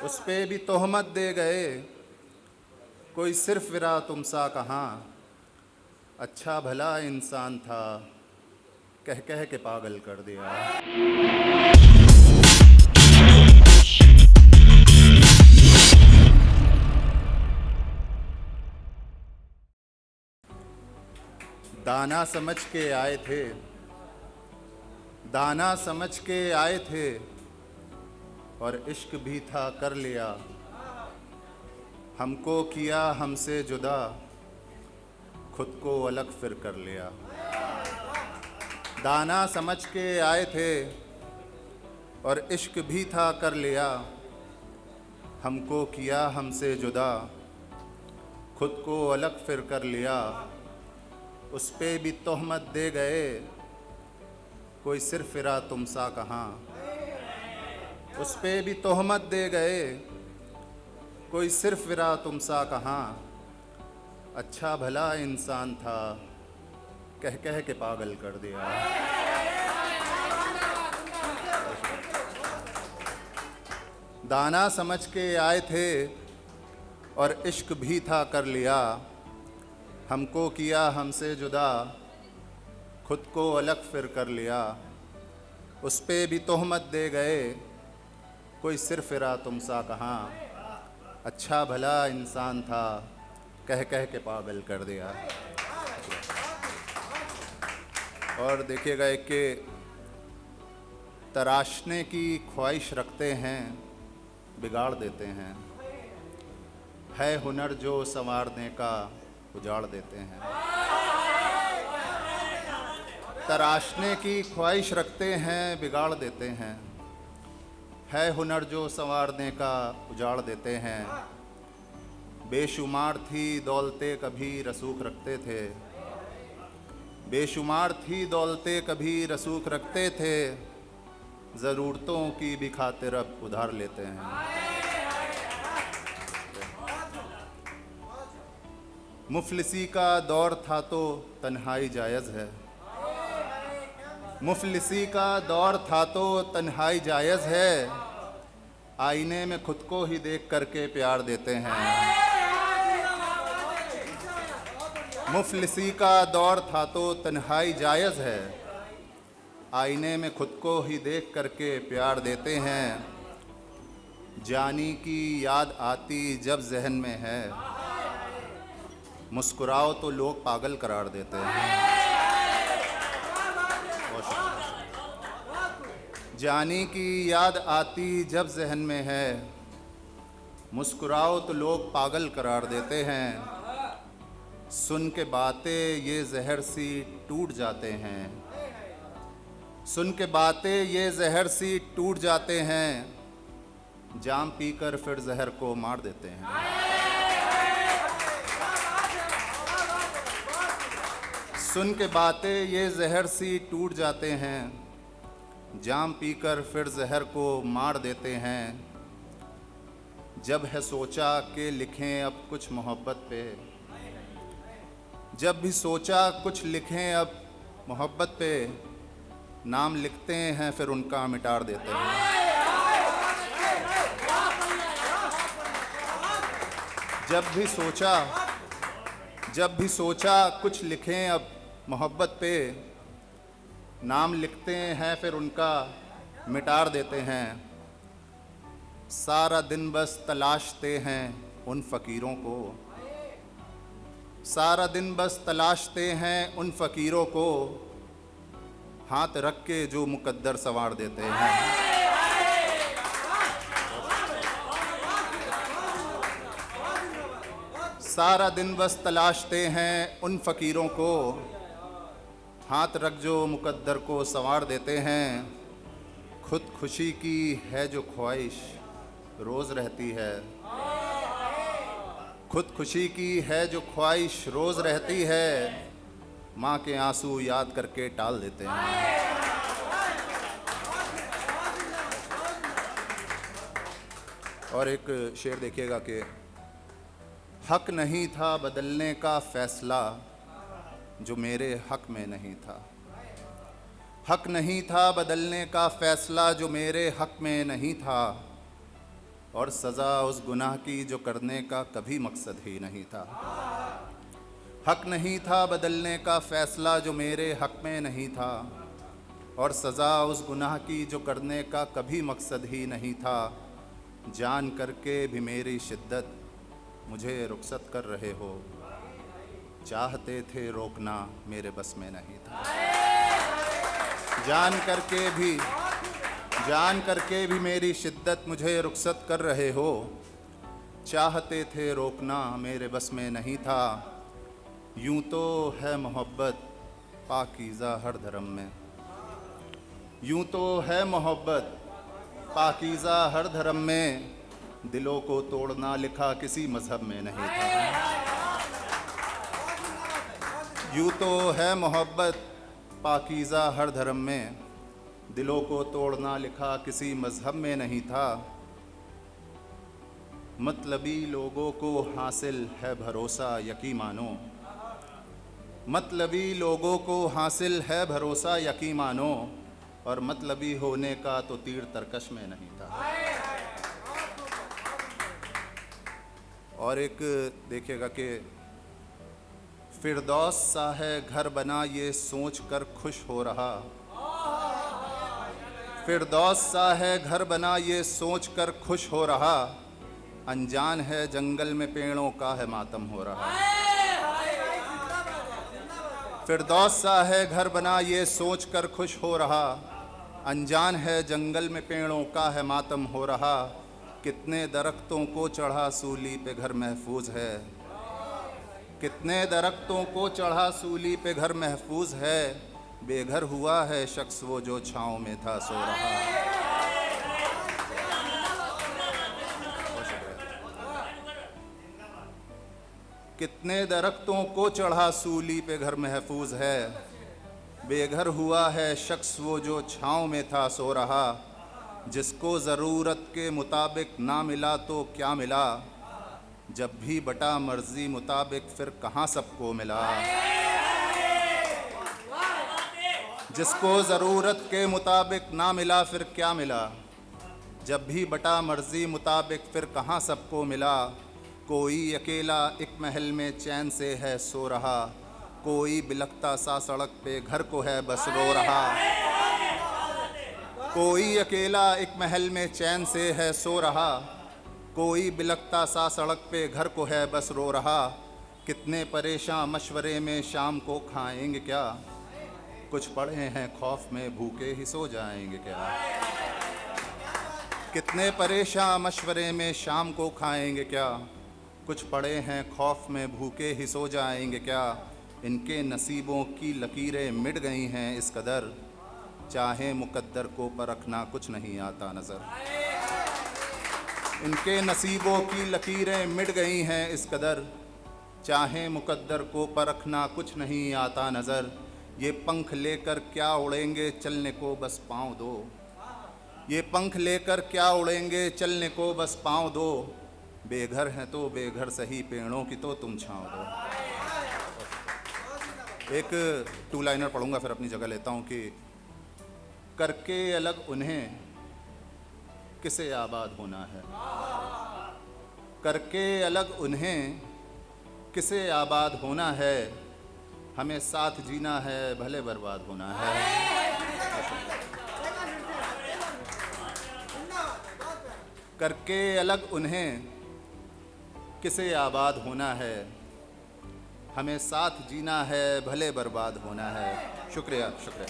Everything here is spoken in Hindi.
उस पे भी तोहमत दे गए, कोई सिर्फ विरा तुम सा कहाँ। अच्छा भला इंसान था, कह कह के पागल कर दिया। दाना समझ के आए थे, दाना समझ के आए थे, और इश्क भी था कर लिया। हमको किया हमसे जुदा, खुद को अलग फिर कर लिया। दाना समझ के आए थे और इश्क भी था कर लिया। हमको किया हमसे जुदा, खुद को अलग फिर कर लिया। उस पे भी तोहमत दे गए, कोई सिर्फ फिरा तुम सा कहाँ। उस पे भी तोहमत दे गए, कोई सिर्फ फिरा तुम सा कहाँ। अच्छा भला इंसान था, कह कह के पागल कर दिया। दाना समझ के आए थे और इश्क भी था कर लिया। हमको किया हमसे जुदा, खुद को अलग फिर कर लिया। उस पे भी तोहमत दे गए, कोई सिर्फ फिरा तुम सा कहाँ। अच्छा भला इंसान था, कह कह के पागल कर दिया। और देखिएगा एक के तराशने की ख्वाहिश रखते हैं, बिगाड़ देते हैं। है हुनर जो संवारने का, उजाड़ देते हैं। तराशने की ख्वाहिश रखते हैं, बिगाड़ देते हैं। है हुनर जो संवारने का, उजाड़ देते हैं। बेशुमार थी दौलतें कभी रसूख रखते थे, बेशुमार थी दौलतें कभी रसूख रखते थे। ज़रूरतों की भी खातिर अब उधार लेते हैं। मुफलिसी का दौर था तो तन्हाई जायज़ है, मुफलिसी का दौर था तो तन्हाई जायज़ है। आईने में खुद को ही देख करके प्यार देते हैं। मुफलिसी का दौर था तो तन्हाई जायज़ है। आईने में खुद को ही देख करके प्यार देते हैं। जानी की याद आती जब जहन में है, मुस्कुराओ तो लोग पागल करार देते हैं। जानी की याद आती जब जहन में है, मुस्कुराओ तो लोग पागल करार देते हैं। सुन के बातें ये जहर सी टूट जाते हैं, सुन के बातें ये जहर सी टूट जाते हैं। जाम पीकर फिर जहर को मार देते हैं। सुन के बातें ये जहर सी टूट जाते हैं। जाम पीकर फिर जहर को मार देते हैं। जब है सोचा कि लिखें अब कुछ मोहब्बत पे, जब भी सोचा कुछ लिखें अब मोहब्बत पे, नाम लिखते हैं फिर उनका मिटार देते हैं। जब भी सोचा कुछ लिखें अब मोहब्बत पे, नाम लिखते हैं फिर उनका मिटार देते हैं। सारा दिन बस तलाशते हैं उन फ़कीरों को, सारा दिन बस तलाशते हैं उन फ़कीरों को। हाथ रख के जो मुकद्दर संवार देते हैं। सारा दिन बस तलाशते हैं उन फ़कीरों को। हाथ रख जो मुकद्दर को संवार देते हैं। खुद खुशी की है जो ख्वाहिश रोज़ रहती है, खुद खुशी की है जो ख्वाहिश रोज़ रहती है। माँ के आंसू याद करके टाल देते हैं। और एक शेर देखिएगा कि हक नहीं था बदलने का फ़ैसला जो मेरे हक में नहीं था। हक नहीं था बदलने का फ़ैसला जो मेरे हक में नहीं था। और सज़ा उस गुनाह की जो करने का कभी मकसद ही नहीं था। हक नहीं था बदलने का फ़ैसला जो मेरे हक में नहीं था, और सज़ा उस गुनाह की जो करने का कभी मकसद ही नहीं था। जान करके भी मेरी शिद्दत मुझे रुखसत कर रहे हो, चाहते थे रोकना मेरे बस में नहीं था। जान करके भी मेरी शिद्दत मुझे रुखसत कर रहे हो, चाहते थे रोकना मेरे बस में नहीं था। यूं तो है मोहब्बत पाकीज़ा हर धर्म में, यूं तो है मोहब्बत पाकीज़ा हर धर्म में, दिलों को तोड़ना लिखा किसी मज़हब में नहीं था। यूं तो है मोहब्बत पाकीज़ा हर धर्म में, दिलों को तोड़ना लिखा किसी मज़हब में नहीं था। मतलबी लोगों को हासिल है भरोसा यकी मानो, मतलबी लोगों को हासिल है भरोसा यकी मानो, और मतलबी होने का तो तीर तरकश में नहीं था। और एक देखिएगा कि फिरदौस सा है घर बना ये सोच कर खुश हो रहा, फिरदौस सा है घर बना ये सोच कर खुश हो रहा, अनजान है जंगल में पेड़ों का है मातम हो रहा। फिरदौस सा है घर बना ये सोच कर खुश हो रहा, अनजान है जंगल में पेड़ों का है मातम हो रहा। कितने दरख्तों को चढ़ा सूली पे घर महफूज है, कितने दरख्तों को चढ़ा सूली पे घर महफूज है, बेघर हुआ है शख्स वो जो छाँव में था सो रहा। कितने दरख्तों को चढ़ा सूली पे घर महफूज है, बेघर हुआ है शख्स वो जो छाँव में था सो रहा। जिसको ज़रूरत के मुताबिक ना मिला तो क्या मिला, जब भी बटा मर्जी मुताबिक फिर कहाँ सबको मिला। जिसको ज़रूरत के मुताबिक ना मिला फिर क्या मिला, जब भी बटा मर्जी मुताबिक फिर कहाँ सबको मिला। कोई अकेला एक महल में चैन से है सो रहा, कोई बिलखता सा सड़क पे घर को है बस रो रहा। कोई अकेला एक महल में चैन से है सो रहा, कोई बिलखता सा सड़क पे घर को है बस रो रहा। कितने परेशान मशवरे में शाम को खाएंगे क्या, कुछ पड़े हैं खौफ में भूखे ही सो जाएंगे क्या। कितने परेशान मशवरे में शाम को खाएंगे क्या, कुछ पड़े हैं खौफ में भूखे ही सो जाएंगे क्या। इनके नसीबों की लकीरें मिट गई हैं इस कदर, चाहे मुकद्दर को परखना कुछ नहीं आता नज़र। इनके नसीबों की लकीरें मिट गई हैं इस कदर, चाहे मुकद्दर को परखना कुछ नहीं आता नज़र। ये पंख लेकर क्या उड़ेंगे चलने को बस पाँव दो, ये पंख लेकर क्या उड़ेंगे चलने को बस पाँव दो। बेघर हैं तो बेघर सही पेड़ों की तो तुम छाँव दो। एक टू लाइनर पढ़ूंगा फिर अपनी जगह लेता हूँ कि करके अलग उन्हें किसे आबाद होना है, करके अलग उन्हें किसे आबाद होना है, हमें साथ जीना है भले बर्बाद होना है। करके अलग उन्हें किसे आबाद होना है, हमें साथ जीना है भले बर्बाद होना है। शुक्रिया शुक्रिया।